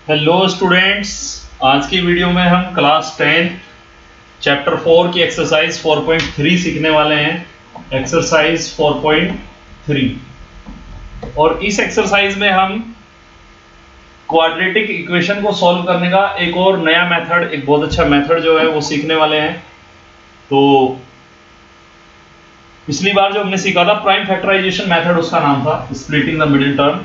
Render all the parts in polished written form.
Hello students, आज की video में हम क्लास 10 चैप्टर 4 की एक्सरसाइज 4.3 सीखने वाले हैं। एक्सरसाइज 4.3 और इस एक्सरसाइज में हम क्वाड्रेटिक इक्वेशन को सॉल्व करने का एक और नया मेथड, एक बहुत अच्छा मेथड जो है वो सीखने वाले हैं। तो पिछली बार जो हमने सीखा था प्राइम फैक्टराइजेशन मेथड, उसका नाम था splitting the middle term,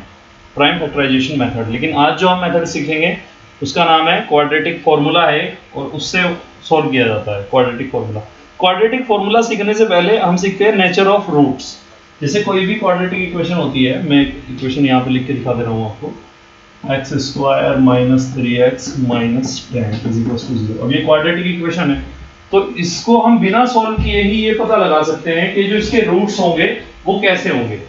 prime factorization method. लेकिन आज जो हम मेथड सीखेंगे उसका नाम है क्वाड्रेटिक फॉर्मूला है और उससे सॉल्व किया जाता है क्वाड्रेटिक फॉर्मूला। क्वाड्रेटिक फॉर्मूला सीखने से पहले हम सीखते हैं नेचर ऑफ रूट्स। जैसे कोई भी क्वाड्रेटिक इक्वेशन होती है, मैं इक्वेशन यहाँ पे लिख के दिखा दे रहा हूँ आपको, x square minus 3x minus 10 is equal to 0। अब ये क्वाड्रेटिक इक्वेशन है, तो इसको हम बिना सॉल्व किए ही ये पता लगा सकते हैं कि जो इसके रूट्स होंगे वो कैसे होंगे,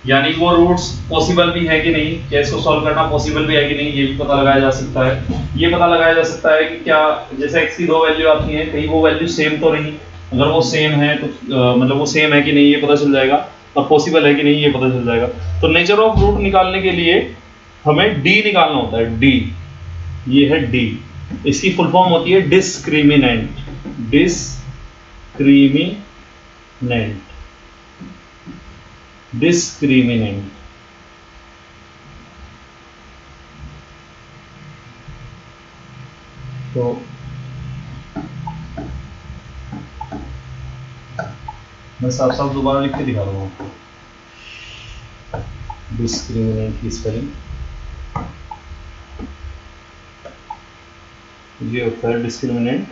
यानी वो रूट्स पॉसिबल भी है कि नहीं, क्या इसको सॉल्व करना पॉसिबल भी है कि नहीं, ये भी पता लगाया जा सकता है। ये पता लगाया जा सकता है कि क्या जैसे x की दो वैल्यू आती हैं, कहीं वो वैल्यू सेम तो नहीं, अगर वो सेम है तो मतलब वो सेम है कि नहीं ये पता चल जाएगा, और पॉसिबल है कि नहीं ये पता चल जाएगा। तो नेचर ऑफ रूट निकालने के लिए हमें d निकालना होता है। d, ये है d, इसकी फुल फॉर्म होती है डिस्क्रिमिनेंट। डिस्क्रिमिनेंट तो मैं साफ साफ दोबारा लिख के दिखा रहा हूँ आपको डिस्क्रिमिनेंट की स्पेलिंग। ये होता है डिस्क्रिमिनेंट,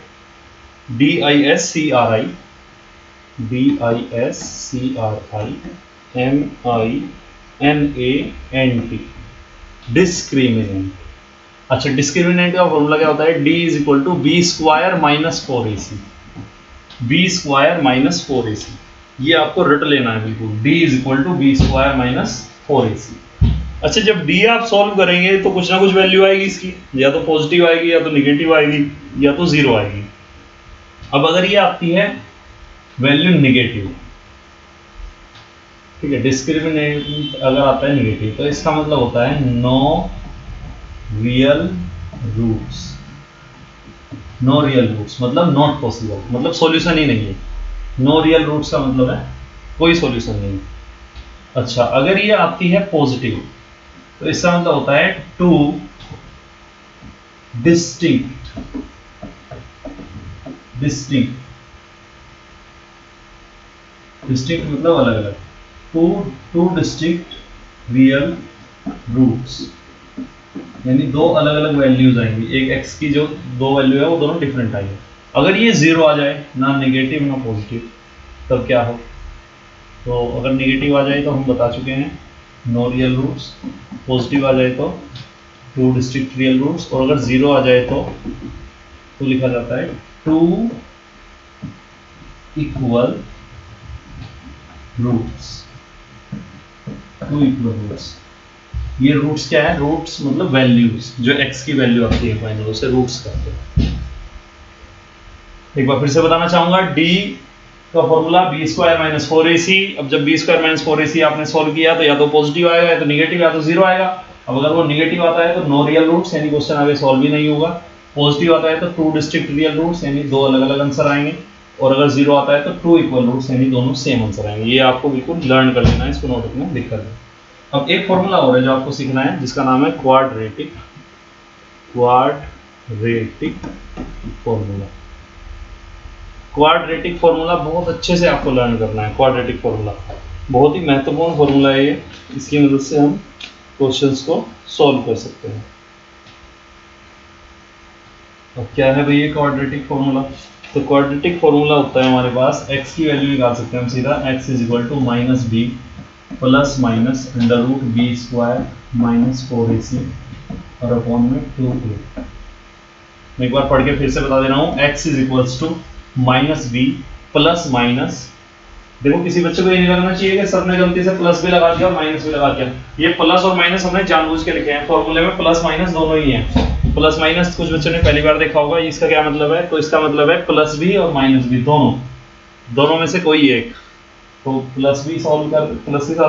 DISCRI MINANT, डिस्क्रिमिनेंट। अच्छा, डिस्क्रिमिनेंट का फॉर्मूला क्या होता है? D is equal to b square minus 4AC, b square minus 4AC। ये आपको रट लेना है बिल्कुल, D is equal to b square minus 4AC। अच्छा, जब D आप सॉल्व करेंगे तो कुछ ना कुछ वैल्यू आएगी इसकी, या तो पॉजिटिव आएगी, या तो निगेटिव आएगी, या तो जीरो आएगी। अब अगर ये आती है वैल्यू निगेटिव, ठीक है, डिस्क्रिमिनेंट अगर आता है निगेटिव, तो इसका मतलब होता है no real roots. No real roots मतलब नॉट पॉसिबल, मतलब सॉल्यूशन ही नहीं है। नो रियल रूट्स का मतलब है कोई सॉल्यूशन नहीं। अच्छा, अगर ये आती है पॉजिटिव, तो इसका मतलब होता है टू डिस्टिंक्ट मतलब अलग अलग, टू डिस्टिंक्ट रियल रूट्स, यानी दो अलग अलग वैल्यूज आएंगी। एक x की जो दो वैल्यू है वो दोनों डिफरेंट आएंगे। अगर ये जीरो आ जाए, ना नेगेटिव ना पॉजिटिव, तब क्या हो? तो अगर नेगेटिव आ जाए तो हम बता चुके हैं नो रियल रूट्स, पॉजिटिव आ जाए तो टू डिस्टिंक्ट रियल रूट्स, और अगर जीरो आ जाए तो लिखा जाता है टू इक्वल रूट्स। ये रूट्स क्या है? रूट्स मतलब वैल्यूज, जो x की वैल्यू आती है फाइनल, उसे रूट्स कहते हैं। एक बार फिर से बताना चाहूंगा, d का formula B square minus 4AC। अब जब बी स्क्वायर माइनस 4AC आपने सॉल्व किया तो या तो पॉजिटिव आएगा, या तो निगेटिव, या तो जीरो आएगा। अब अगर वो निगेटिव आता है तो नो रियल रूट्स, यानी क्वेश्चन आगे सॉल्व ही नहीं होगा। पॉजिटिव आता है तो टू डिस्टिंक्ट रियल रूट्स, यानी दो अलग अलग आंसर आएंगे। और अगर जीरो आता है तो टू इक्वल रूट्स, यानी दोनों सेम आंसर आएंगे। ये आपको बिल्कुल लर्न कर लेना है, इसको नोटबुक में लिख कर लेना। अब एक फॉर्मूला और है जो आपको सीखना है, जिसका नाम है क्वाड्रेटिक फॉर्मूला। क्वाड्रेटिक फॉर्मूला बहुत अच्छे से आपको लर्न करना है। क्वाड्रेटिक फॉर्मूला बहुत ही महत्वपूर्ण फॉर्मूला है ये, इसकी मदद से हम क्वेश्चंस को सॉल्व कर सकते हैं। अब क्या है भैया क्वाड्रेटिक फॉर्मूला? तो क्वाड्रेटिक फॉर्मूला होता है हमारे पास, x की वैल्यू निकाल सकते हैं हम सीधा, x is equal to minus b plus minus under root b square minus 4AC और अपॉन में 2a। मैं एक बार पढ़ के फिर से बता दे रहा हूँ, x is equals to minus b plus minus, देखो किसी बच्चे को ये नहीं लगना चाहिए कि सर ने गलती से प्लस भी लगा दिया और माइनस भी लगा दिया। ये प्लस और माइनस हमने जानबूझ के लिखे हैं, फॉर्मूले में प्लस माइनस दोनों ही हैं। प्लस माइनस कुछ बच्चों ने पहली बार देखा होगा, इसका क्या मतलब है? तो इसका मतलब है प्लस भी और माइनस भी, दोनों में से कोई एक। तो प्लस के साथ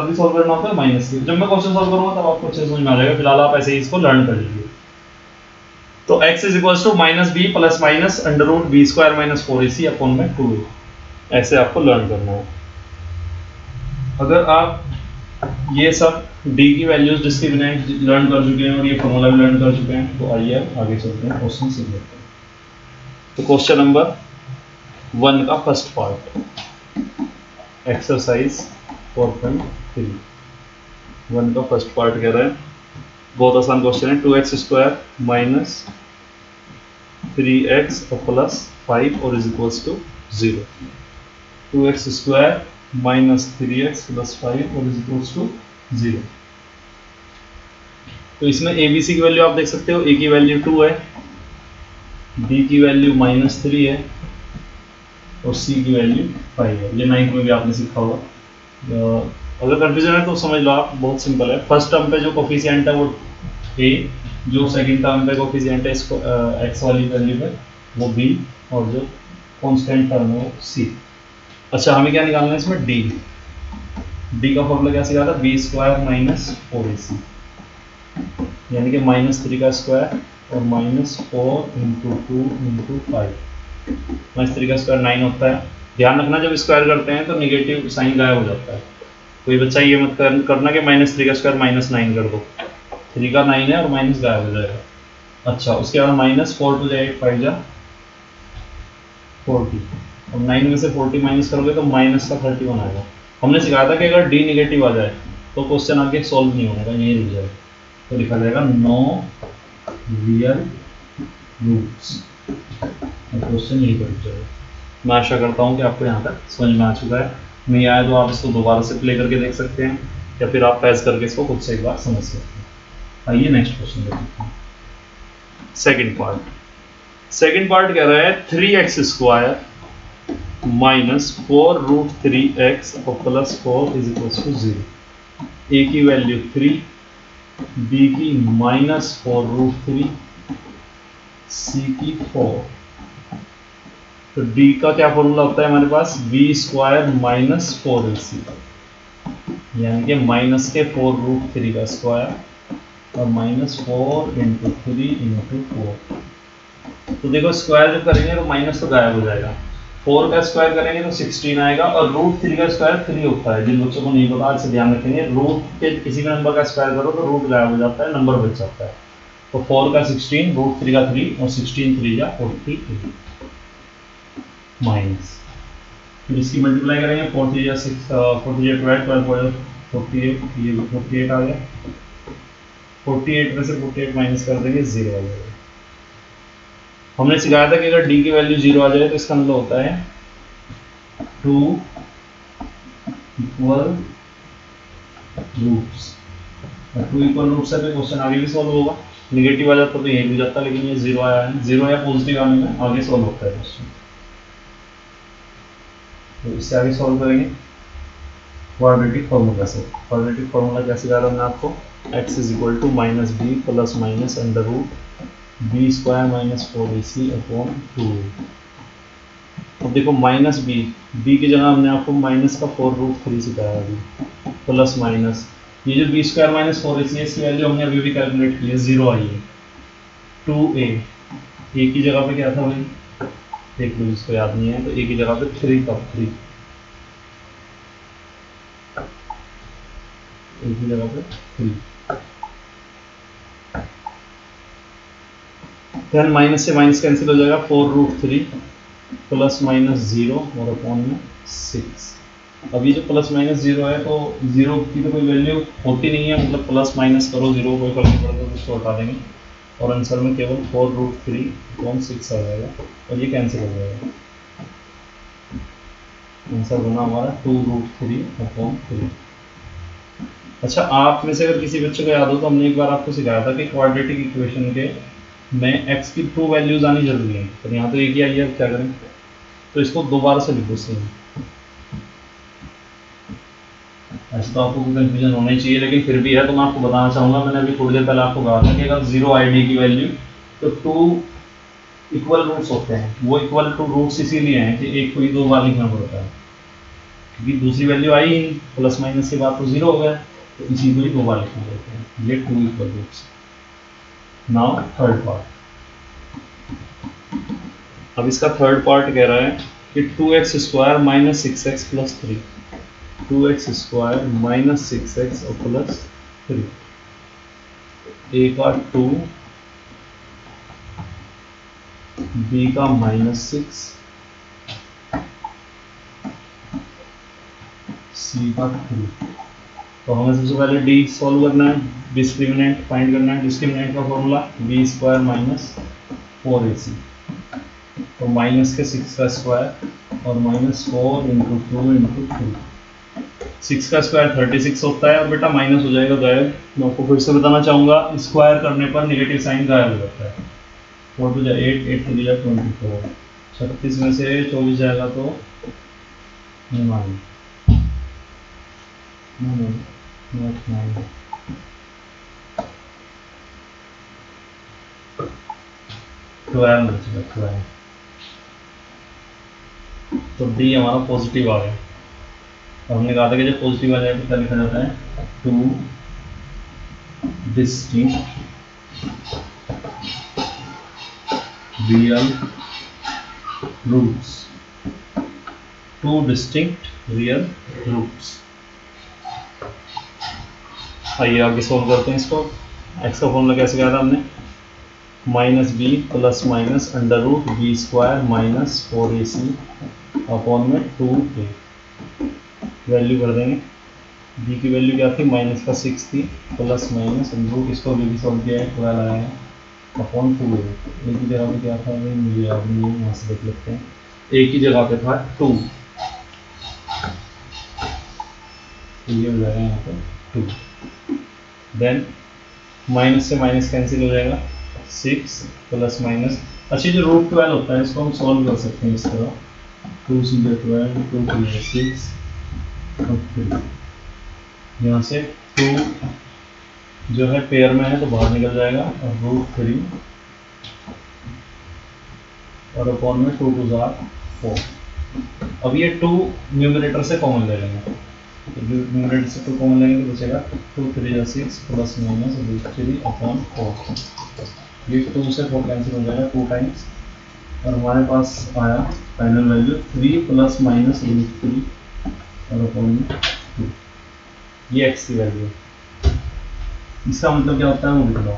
भी सॉल्व करना होता है, माइनस की। जब मैं क्वेश्चन सॉल्व करूंगा तब आपको अच्छे से समझ में आ जाएगा, फिलहाल आप ऐसे ही इसको लर्न कर लीजिए। तो x is equal to minus b plus minus under root b square minus 4ac upon में 2a, ऐसे आपको लर्न करना है। अगर आप ये सब d की वैल्यूज डिस्क्रिमिनेंट लर्न कर चुके हैं और ये फॉर्मूला भी लर्न कर चुके हैं, तो आइए आगे चलते हैं, क्वेश्चन सीख लेते हैं। तो क्वेश्चन नंबर 1 का फर्स्ट पार्ट, एक्सरसाइज 4.3, 1 का फर्स्ट पार्ट कह रहा है, बहुत आसान क्वेश्चन है। 2x square minus 3x plus 5 और is equals to 0। 2x square minus 3x plus 5 और इज इक्वल्स टू 0। तो इसमें ABC की वैल्यू आप देख सकते हो, A की वैल्यू 2 है, B की वैल्यू माइनस 3 है और C की वैल्यू 5 है। ये 9th में भी आपने सीखा होगा। अगर कंफ्यूजन है तो समझ लो आप, बहुत सिंपल है। फर्स्ट टर्म पे जो कोफिशिएंट है वो A, जो सेकंड टर्म पे कोफिशिएंट है इसको x वाली वैल्यू पे वो B, और जो कांस्टेंट टर्म है वो C। अच्छा, हमें क्या निकालना है इसमें D का फॉर्मूला क्या सीखा था, b स्क्वायर माइनस 4ac, यानी कि माइनस 3 का स्क्वायर और माइनस 4 इंटू 2 इंटू 5। माइनस 3 का स्क्वायर 9 होता है। ध्यान रखना जब स्क्वायर करते हैं तो निगेटिव साइन गायब हो जाता है। कोई बच्चा ये मत करना कि माइनस 3 का स्क्वायर माइनस 9 कर दो, 3 का 9 है और माइनस गायब हो जाएगा। अच्छा, उसके बाद माइनस 4 टू 8 5 जा 40, और 9 में से 40 माइनस करोगे तो माइनस का 31 आएगा। हमने सिखाया था कि अगर डी निगेटिव आ जाए तो क्वेश्चन आगे सॉल्व नहीं होगा, यही रुक जाएगा। तो लिखा जाएगा नो रियल रूट्स, क्वेश्चन यही पर जाएगा। मैं आशा करता हूँ कि आपको यहाँ तक समझ में आ चुका है। नहीं आया तो आप इसको दोबारा से प्ले करके देख सकते हैं, या फिर आप पैस करके इसको खुद से एक बार समझ सकते हैं। आइए नेक्स्ट क्वेश्चन देखते हैं। सेकंड पार्ट कह रहा है 3x square minus 4 root 3x और plus 4 is equal to 0। A की वैल्यू 3, बी की माइनस 4 रूट 3, सी की 4। तो डी का क्या फॉर्मूला होता है हमारे पास, बी स्क्वायर माइनस 4ac, यानी कि माइनस के 4 रूट 3 का स्क्वायर और माइनस 4 इंटू 3 इंटू 4। तो देखो स्क्वायर जब करेंगे तो माइनस तो गायब हो जाएगा, 4 का स्क्वायर करेंगे तो 16 आएगा, और रूट 3 का स्क्वायर 3 होता है। जिन बच्चों को नहीं पता इससे ध्यान रखेंगे, रूट के किसी भी नंबर का स्क्वायर करो तो रूट गायब हो जाता है, नंबर बच जाता है। तो 4 का 16, रूट 3 का 3 और 16 3 या 48 माइनस, फिर इसकी मल्टीप्लाई करेंगे 4 3 या 6 48 12 48, ये 48 आ गया। 48 में से 48 माइनस कर देंगे 0 आ जाएगा। हमने सिखाया था कि अगर d की वैल्यू 0 आ जाए तो इसका मतलब होता है 2 इक्वल रूट्स। 2 इक्वल रूट्स है तो क्वेश्चन आगे भी सॉल्व होगा। निगेटिव आ जाता तो यही भी जाता, लेकिन ये 0 आया है, 0 या पॉजिटिव आने में आगे सॉल्व होता है क्वेश्चन। तो इससे आगे सॉल्व करेंगे क्वाड्रेटिक फार्मूला से। क्वाड्रेटिक फार्मूला क्या सिखाया था हमने आपको, x is equal to minus b plus minus under root b square minus 4ac upon 2। अब देखो माइनस बी की जगह हमने आपको माइनस का 4 रूट 3 सिखाया अभी, प्लस माइनस ये जो बी स्क्वायर माइनस 4ac है इसकी वैल्यू हमने अभी भी कैलकुलेट की है, 0 आई है। 2a, ए की जगह पे क्या था भाई, देख लो जिसको याद नहीं है, तो ए की जगह पे 3 था, 3 ए की जगह पे 3। देन माइनस से माइनस कैंसिल हो जाएगा, 4 रूट 3 प्लस माइनस 0 और अपॉन में 6। अब ये जो प्लस माइनस 0 है तो 0 की तो कोई वैल्यू होती नहीं है, मतलब प्लस माइनस करो 0 कोई फर्क नहीं पड़ता, तो उसको हटा देंगे और आंसर में केवल 4 रूट 3 अपॉन 6 आ जाएगा और ये कैंसिल हो जाएगा। आंसर बना हमारा 2 रूट 3 अपॉन 3। अच्छा, आप में से अगर किसी बच्चे को याद हो तो हमने एक बार आपको सिखाया था कि क्वाड्रेटिक इक्वेशन के में x की 2 वैल्यूज आनी जरूरी है, तो यहाँ तो एक ही आई है, क्या करें, तो इसको दोबारा से लिखो सेम। ऐसे तो आपको कोई कंफ्यूजन होना ही चाहिए, लेकिन फिर भी है तो मैं आपको बताना चाहूँगा। मैंने अभी थोड़ी देर पहले आपको कहा था कि अगर 0 आई डी की वैल्यू तो 2 इक्वल रूट्स होते हैं, वो इक्वल टू रूट्स इसीलिए हैं कि एक को ही 2 बार लिखना पड़ता है, क्योंकि दूसरी वैल्यू आई ही प्लस माइनस के बाद तो 0 हो गया, तो इसी को ही 2 बार लिखना पड़ता है। ये 2 equal roots. Now third part, अब इसका थर्ड पार्ट कह रहा है कि 2x² minus 6x plus 3, 2x² minus 6x और प्लस 3, ए का 2, बी का -6, सी का 3। तो हमें सबसे पहले डी सॉल्व करना है, डिस्क्रिमिनेंट फाइंड करना है। डिस्क्रिमिनेंट का फॉर्मूला b² माइनस 4ac, तो माइनस के 6 का स्क्वायर और -4 इंटू 2 इंटू 2। 6 का स्क्वायर 36 होता है और बेटा माइनस हो जाएगा गायब। मैं आपको फिर से बताना चाहूँगा, स्क्वायर करने पर नेगेटिव साइन गायब हो जाता है। 4 टू 8, 8 टू 24, 36 में से 24 जाएगा तो 9, 12 बचेगा 12। तो डी हमारा पॉजिटिव आ गया। और हमने कहा था कि जब पॉजिटिव आ जाए तो क्या लिखा जाता है, 2 distinct real roots, 2 distinct real roots. आइए आगे सॉल्व करते हैं इसको। एक्स का फॉर्मूला कैसे किया था हमने, -b plus minus √b² minus 4ac upon में 2a। वैल्यू कर देंगे, b की वैल्यू क्या थी, माइनस का 6 थी, प्लस माइनस रूट, इसको भी सॉल्व किया है, 12 आया है अपॉन 2a। ए की जगह पे क्या था, मुझे याद नहीं है, यहाँ से देख लेते हैं। ए की जगह पे था 2, ये हो जाएगा यहाँ पे 2। देन माइनस से माइनस कैंसिल हो जाएगा, 6 प्लस माइनस। अच्छा, जो √12 होता है इसको हम सॉल्व कर सकते हैं इस तरह, 2 सीधे 12, 2 3 6 और 3। यहाँ से 2 जो है पेयर में है तो बाहर निकल जाएगा, और √3 और अपॉन में 2 2 4। अब ये 2 न्यूमरेटर से कॉमन ले लेंगे, तो न्यूमरेटर से 2 कॉमन लेंगे तो बचेगा 2 3 6 प्लस माइनस √3 अपॉन 4। ये 2 से 4 कैंसिल हो जाएगा 2 टाइम्स, और हमारे पास आया फाइनल वैल्यू 3 प्लस माइनस √3 और अपॉन में 2। ये एक्स की वैल्यू है। इसका मतलब क्या होता है वो लिख लो।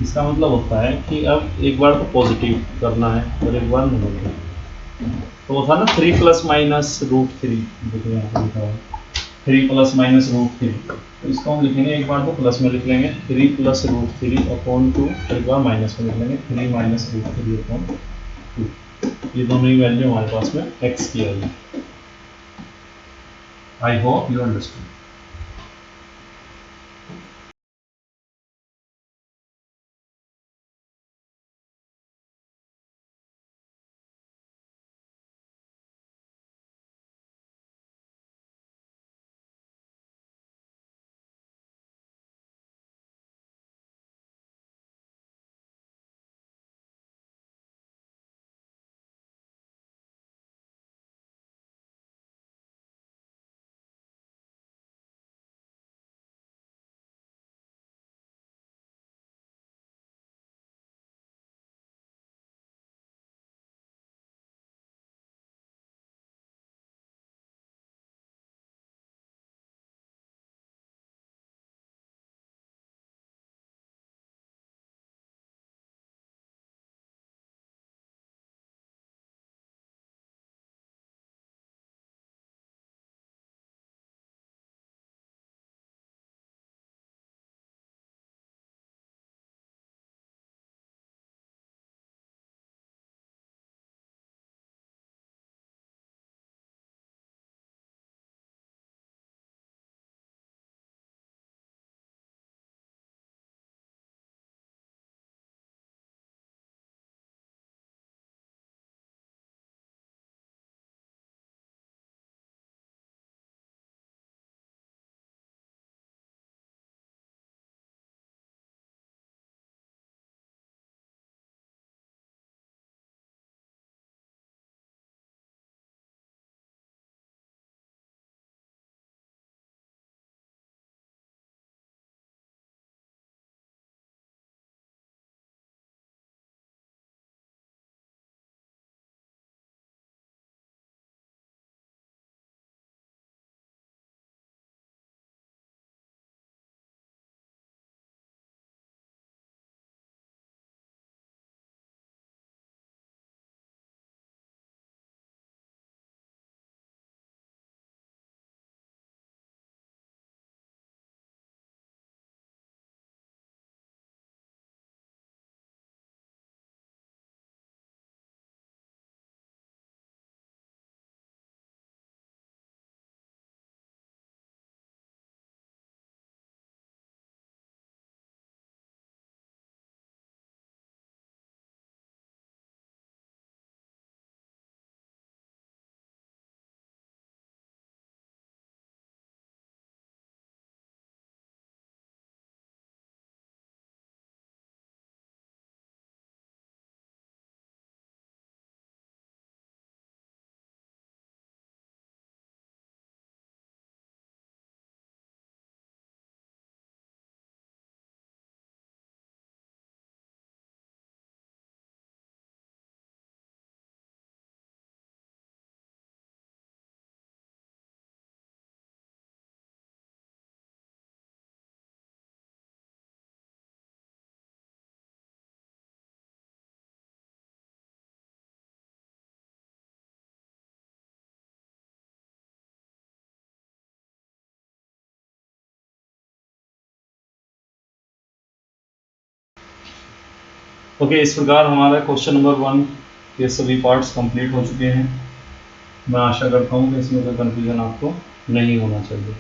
इसका मतलब होता है कि अब एक बार तो पॉजिटिव करना है और एक बार नेगेटिव। तो वो था ना 3 प्लस माइनस √3, देखो यहाँ पे लिखा हुआ 3 प्लस माइनस √3, तो इसको हम लिखेंगे एक बार तो प्लस में लिख लेंगे 3 प्लस √3 अपॉन 2, एक बार माइनस में लिख लेंगे 3 माइनस √3 अपॉन 2। ये दोनों ही वैल्यू हमारे पास में एक्स की value. I hope you understand. Okay, इस प्रकार हमारा क्वेश्चन नंबर 1 के सभी पार्ट्स कंप्लीट हो चुके हैं। मैं आशा करता हूँ कि इसमें कोई कंफ्यूजन आपको नहीं होना चाहिए।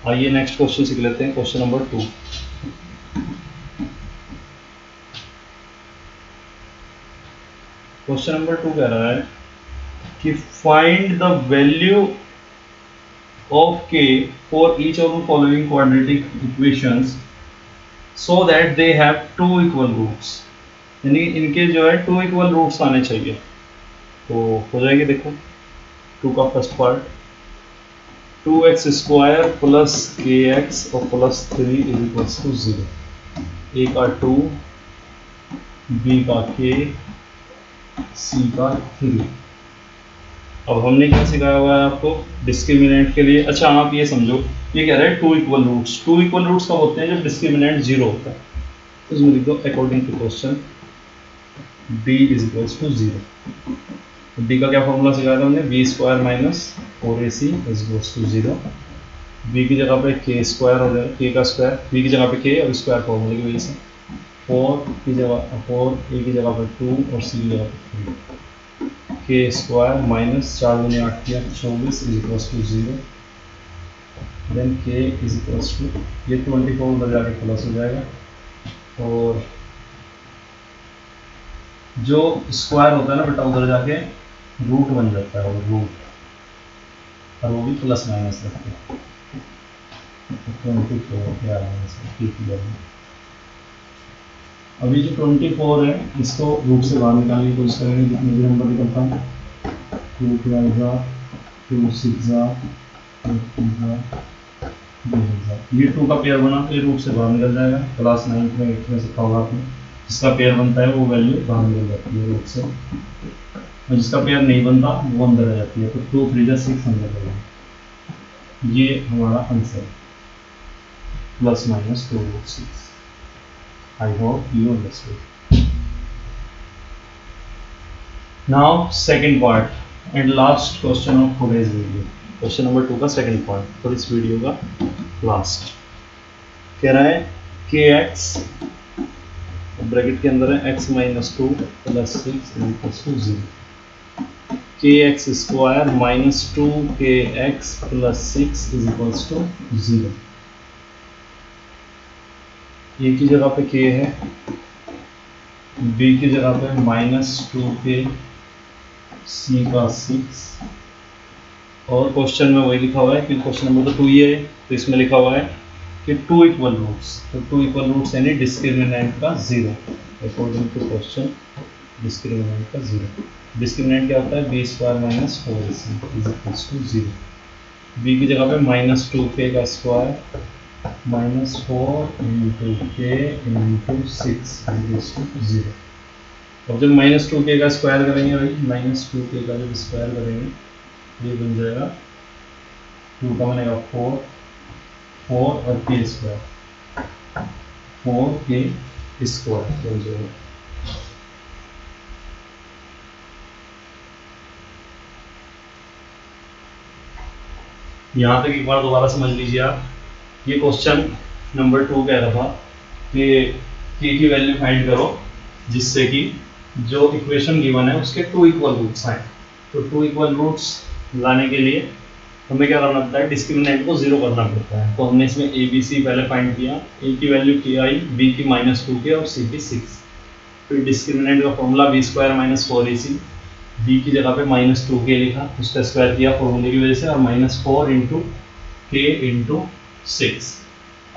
आइए नेक्स्ट क्वेश्चन सीख लेते हैं, क्वेश्चन नंबर 2। क्वेश्चन नंबर 2 कह रहा है कि find the value of k for each of the following quadratic equations so that they have two equal roots। यानी इनके जो है टू इक्वल रूट्स आने चाहिए। तो हो जाएगी, देखो 2 का first part 2x square plus के एक्स और प्लस 3 इज इक्वल्स टू 0। ए का 2, बी का k, सी का 3। अब हमने क्या सिखाया हुआ है आपको डिस्क्रिमिनेंट के लिए। अच्छा, आप ये समझो, ये कह रहे हैं two equal roots. Two equal roots कब होते हैं? जब डिस्क्रिमिनेंट 0 होता है। तो इसमें लिख दो according to question b is equals to 0। b का क्या फॉर्मूला सिखाया था हमने? b square minus 4ac is equals to 0। b की जगह पे k स्क्वायर हो जाएगा, k का स्क्वायर, b की जगह पे k और स्क्वायर फॉर्मूले की वजह से 4 की जगह 4, a की जगह पे 2 और c की जगह पे 3। के स्क्वायर माइनस 4 दूनी 8 किया 24 इज इक्वल्स टू 0। देन के इज इक्वल्स टू, ये 24 उधर जाके प्लस हो जाएगा और जो स्क्वायर होता है ना बेटा उधर जाके रूट बन जाता है, रूट, और वो भी प्लस माइनस रखते हैं। 24 क्या है? अभी जो 24 है इसको रूट से बाहर निकालने की कोशिश करेंगे। जितने भी नंबर निकलता है 2 12 2 6 ये 2 का पेयर बना तो ये रूट से बाहर निकल जाएगा। क्लास 9 में 8 में सीखा होगा आपने, जिसका पेयर बनता है वो वैल्यू बाहर निकल जाती है रूट से, और जिसका पेयर नहीं बनता वो अंदर आ जाती है। तो 2 3 6 अंदर रहेगा। ये हमारा answer plus minus 2 root 6। I hope you understood. Now second part and last question of today's video. Question number 2 का second part और इस वीडियो का last। कह रहा है kx ब्रैकेट के अंदर है x minus 2 plus 6 is equals to 0। kx square minus 2 kx plus 6 is equals to 0। A की जगह पे k है, b की जगह पे माइनस 2k, c का 6, और क्वेश्चन में वही लिखा हुआ है कि क्वेश्चन नंबर तो 2 ही है, तो इसमें लिखा हुआ है कि टू इक्वल रूट्स। तो टू इक्वल रूट्स यानी डिस्क्रिमिनेंट का 0। अकॉर्डिंग टू क्वेश्चन डिस्क्रिमिनेंट का 0। डिस्क्रिमिनेंट क्या होता है? b square minus 4ac is equals to 0। b की जगह पे माइनस 2k का square minus 4 into k into 6 equals to 0। अब जब माइनस 2k का स्क्वायर करेंगे भाई, माइनस 2k का जब स्क्वायर करेंगे ये बन जाएगा 2 का बनेगा 4 और k स्क्वायर 4k स्क्वायर बन जाएगा। यहाँ तक एक बार दोबारा समझ लीजिए आप। ये क्वेश्चन नंबर 2 कह रहा था कि k की वैल्यू फाइंड करो जिससे कि जो इक्वेशन गिवन है उसके टू इक्वल रूट्स आए। तो टू इक्वल रूट्स लाने के लिए हमें क्या करना पड़ता है? डिस्क्रिमिनेंट को 0 करना पड़ता है। तो हमने इसमें a b c पहले फाइंड किया। a की वैल्यू k आई, b की माइनस 2k और c की 6। फिर डिस्क्रिमिनेंट का formula b square minus 4ac, b की जगह पे माइनस 2k लिखा, उसका स्क्वायर किया फॉर्मूले की वजह से, और माइनस 4 इंटू के इंटू 6।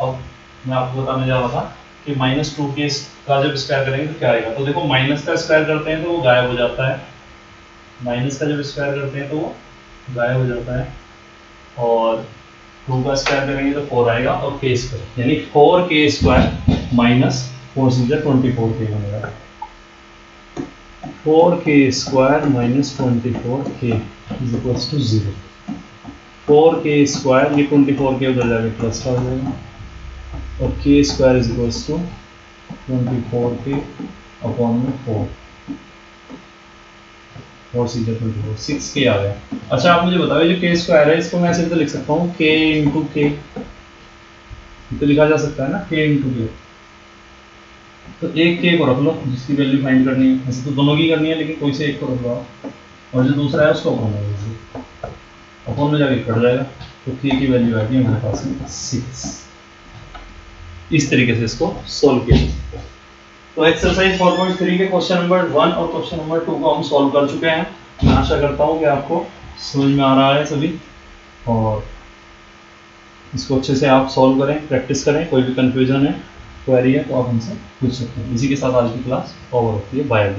अब मैं आपको बताने जा रहा था कि माइनस 2k का जब स्क्वायर करेंगे तो क्या आएगा। तो देखो माइनस का स्क्वायर करते हैं तो वो गायब हो जाता है, माइनस का जब स्क्वायर करते हैं तो वो गायब हो जाता है, और 2 का स्क्वायर करेंगे तो 4 आएगा और k स्क्वायर यानी 4k स्क्वायर माइनस 4 से 24k बनेगा। 4k square minus 24k is equals to 0। 4k square ये 24k उधर जाके प्लस का हो जाएगा और k square is equals to 24k upon में 4। 4 6 24, 6k आ गया। अच्छा आप मुझे बताओ जो के स्क्वायर है इसको मैं ऐसे तो लिख सकता हूँ k इंटू के, तो लिखा जा सकता है ना k इंटू के। तो एक के को रख लो जिसकी वैल्यू फाइंड करनी है, वैसे तो दोनों की करनी है लेकिन कोई से एक को रख लो आप, और जो दूसरा है उसको अपन में लीजिए, अपन में जाके कट जाएगा। तो के की वैल्यू आएगी हमारे पास में 6। इस तरीके से इसको सोल्व किया जा सकता है। तो एक्सरसाइज 4.3 के क्वेश्चन नंबर 1 और क्वेश्चन नंबर 2 को हम सॉल्व कर चुके हैं। मैं आशा करता हूँ कि आपको समझ में आ रहा है सभी, और इसको अच्छे से आप सॉल्व करें, प्रैक्टिस करें। कोई भी कंफ्यूजन है, क्वेरी है तो आप हमसे पूछ सकते हैं। इसी के साथ आज की क्लास ओवर होती है। बाय।